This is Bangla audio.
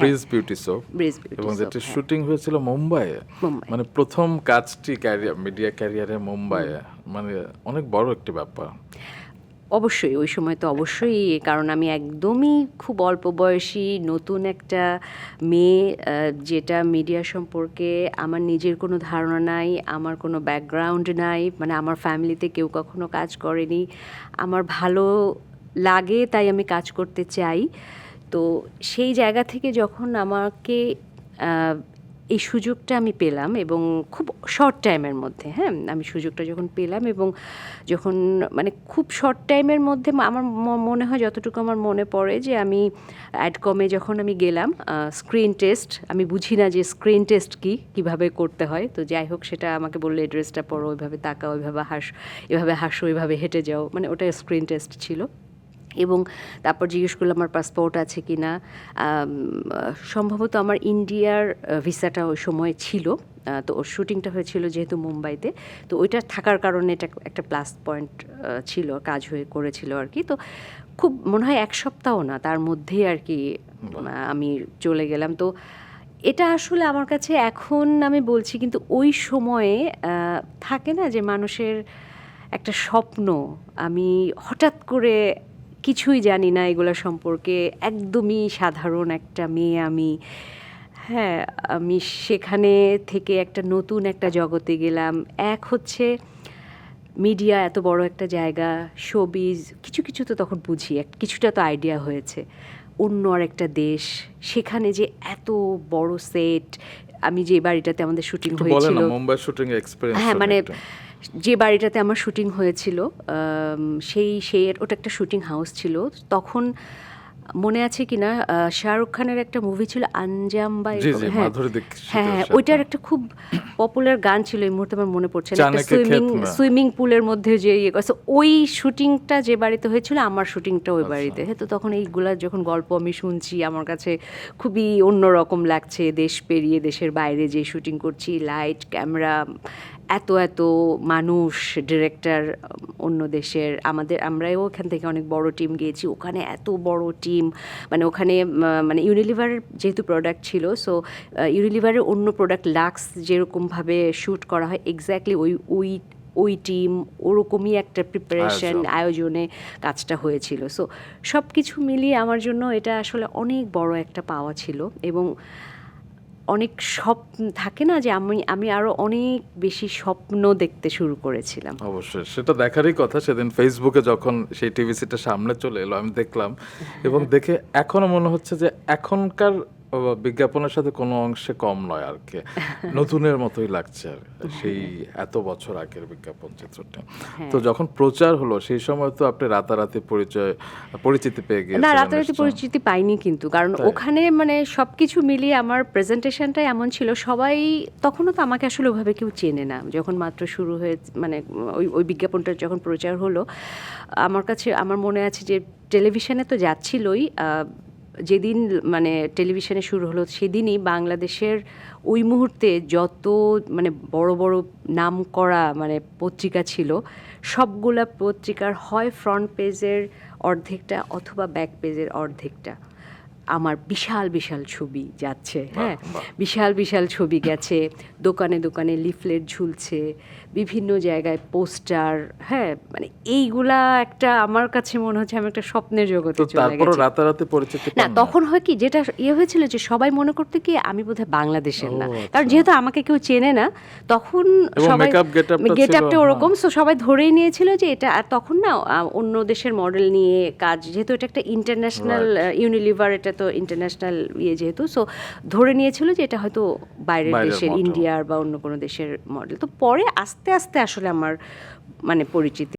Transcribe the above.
Bridge beauty soap, bridge beauty এবং সোপ, যেটা শুটিং হয়েছিল মুম্বাইয়ে। মুম্বাই। মানে প্রথম কাজটি মিডিয়া ক্যারিয়ারে মুম্বাইয়ে, মানে অনেক বড় একটি ব্যাপার। অবশ্যই ওই সময় তো অবশ্যই, কারণ আমি একদমই খুব অল্প বয়সী নতুন একটা মেয়ে, যেটা মিডিয়া সম্পর্কে আমার নিজের কোনো ধারণা নাই, আমার কোনো ব্যাকগ্রাউন্ড নাই, মানে আমার ফ্যামিলিতে কেউ কখনো কাজ করেনি, আমার ভালো লাগে তাই আমি কাজ করতে চাই। তো সেই জায়গা থেকে যখন আমাকে এই সুযোগটা আমি পেলাম, এবং খুব শর্ট টাইমের মধ্যে, হ্যাঁ, আমি সুযোগটা যখন পেলাম, এবং যখন মানে খুব শর্ট টাইমের মধ্যে আমার মনে হয়, যতটুকু আমার মনে পড়ে, যে আমি অ্যাডকমে যখন আমি গেলাম, স্ক্রিন টেস্ট, আমি বুঝি না যে স্ক্রিন টেস্ট কীভাবে করতে হয়, তো যাই হোক সেটা আমাকে বললে ড্রেসটা পরো, ওইভাবে তাকাও, ওইভাবে এভাবে হাসো, ওইভাবে হেঁটে যাও, মানে ওটা স্ক্রিন টেস্ট ছিল। এবং তারপর জিজ্ঞেস করলাম আমার পাসপোর্ট আছে কি না। সম্ভবত আমার ইন্ডিয়ার ভিসাটা ওই সময় ছিল, তো ওর শুটিংটা হয়েছিল যেহেতু মুম্বাইতে, তো ওইটা থাকার কারণে এটা একটা প্লাস পয়েন্ট ছিল, কাজ করেছিল আর কি। তো খুব মনে হয় এক সপ্তাহ না, তার মধ্যেই আর কি আমি চলে গেলাম। তো এটা আসলে আমার কাছে এখন আমি বলছি, কিন্তু ওই সময়ে থাকে না যে মানুষের একটা স্বপ্ন, আমি হঠাৎ করে কিছুই জানি না এগুলো সম্পর্কে, একদমই সাধারণ একটা মেয়ে আমি, হ্যাঁ, আমি সেখানে থেকে একটা নতুন একটা জগতে গেলাম। এক হচ্ছে মিডিয়া এত বড় একটা জায়গা, শোবিজ কিছু কিছু তো তখন বুঝি, কিছুটা তো আইডিয়া হয়েছে। অন্য আর একটা দেশ, সেখানে যে এত বড় সেট, আমি যে বাড়িটাতে আমাদের শুটিং হয়েছিল, মুম্বাই শুটিং এক্সপেরিয়েন্স, হ্যাঁ, মানে যে বাড়িটাতে আমার শুটিং হয়েছিল, সেই ওটা একটা শুটিং হাউস ছিল তখন। মনে আছে কিনা, শাহরুখ খানের একটা মুভি ছিল আঞ্জাম, বা হ্যাঁ হ্যাঁ, ওইটার একটা খুব পপুলার গান ছিল, এই মুহূর্তে আমার মনে পড়ছে না, একটা সুইমিং পুলের মধ্যে যে ইয়ে করছে, ওই শুটিংটা যে বাড়িতে হয়েছিল, আমার শুটিংটা ওই বাড়িতে। হ্যাঁ, তো তখন এইগুলা যখন গল্প আমি শুনছি, আমার কাছে খুবই অন্যরকম লাগছে, দেশ পেরিয়ে দেশের বাইরে যে শুটিং করছি, লাইট, ক্যামেরা, এত এত মানুষ, ডিরেক্টর অন্য দেশের, আমরাও ওখান থেকে অনেক বড় টিম গিয়েছি, ওখানে এত বড় টিম, মানে ওখানে মানে ইউনিলিভারের যেহেতু প্রোডাক্ট ছিল, সো ইউনিলিভারের অন্য প্রোডাক্ট লাক্স যেরকমভাবে শ্যুট করা হয়, এক্স্যাক্টলি ওই টিম, ওরকমই একটা প্রিপারেশন, আয়োজনে কাজটা হয়েছিল। সো সব কিছু মিলিয়ে আমার জন্য এটা আসলে অনেক বড় একটা পাওয়া ছিল, এবং অনেক স্বপ্ন থাকে না, যে আমি আরো অনেক বেশি স্বপ্ন দেখতে শুরু করেছিলাম। অবশ্যই সেটা দেখারই কথা। সেদিন ফেসবুকে যখন সেই টিভিসিটা সামনে চলে এলো, আমি দেখলাম, এবং দেখে এখনো মনে হচ্ছে যে এখনকার বিজ্ঞাপনের সাথে কোনো অংশে কম নয় আর কি, নতুনের মতোই লাগছে আর সেই এত বছর আগের বিজ্ঞাপন চিত্রটা। তো যখন প্রচার হলো সেই সময় তো আপনি রাতারাতি পরিচিতি পেয়ে গিয়েছিলেন। না, রাতারাতি পরিচিতি পাইনি, কিন্তু কারণ ওখানে মানে সবকিছু মিলিয়ে আমার প্রেজেন্টেশনটাই এমন ছিল, সবাই তখনও তো আমাকে আসলে ওইভাবে কেউ চেনে না, যখন মাত্র শুরু হয়ে মানে ওই বিজ্ঞাপনটা যখন প্রচার হলো, আমার কাছে আমার মনে আছে যে টেলিভিশনে তো যাচ্ছিলই, যেদিন মানে টেলিভিশনে শুরু হলো সেদিনই বাংলাদেশের ওই মুহূর্তে যত মানে বড় বড় নাম করা মানে পত্রিকা ছিল, সবগুলা পত্রিকার হয় ফ্রন্ট পেজের অর্ধেকটা অথবা ব্যাক পেজের অর্ধেকটা আমার বিশাল বিশাল ছবি যাচ্ছে, হ্যাঁ, বিশাল বিশাল ছবি গেছে, দোকানে দোকানে লিফলেট ঝুলছে, বিভিন্ন জায়গায় পোস্টার, হ্যাঁ, মানে এইগুলা একটা আমার কাছে মনে হচ্ছে আমি একটা স্বপ্নের জগতে চলে গেছি। রাতারাতি পরিচিতি না, তখন হয় কি, যেটা হয়েছিল যে সবাই মনে করতে কি আমি বোধহয় বাংলাদেশের না, কারণ যেহেতু আমাকে কেউ চেনে না, তখন সবাই গেটআপটা ওরকম, সো সবাই ধরেই নিয়েছিল যে এটা। আর তখন না অন্য দেশের মডেল নিয়ে কাজ, যেহেতু এটা একটা ইন্টারন্যাশনাল ইউনিলিভার, এটা তো ইন্টারন্যাশনাল যেহেতু, সো ধরে নিয়েছিল যে এটা হয়তো বাইরের দেশের, ইন্ডিয়ার বা অন্য কোনো দেশের মডেল। তো পরে আস্তে আস্তে আসলে আমার মানে পরিচিতি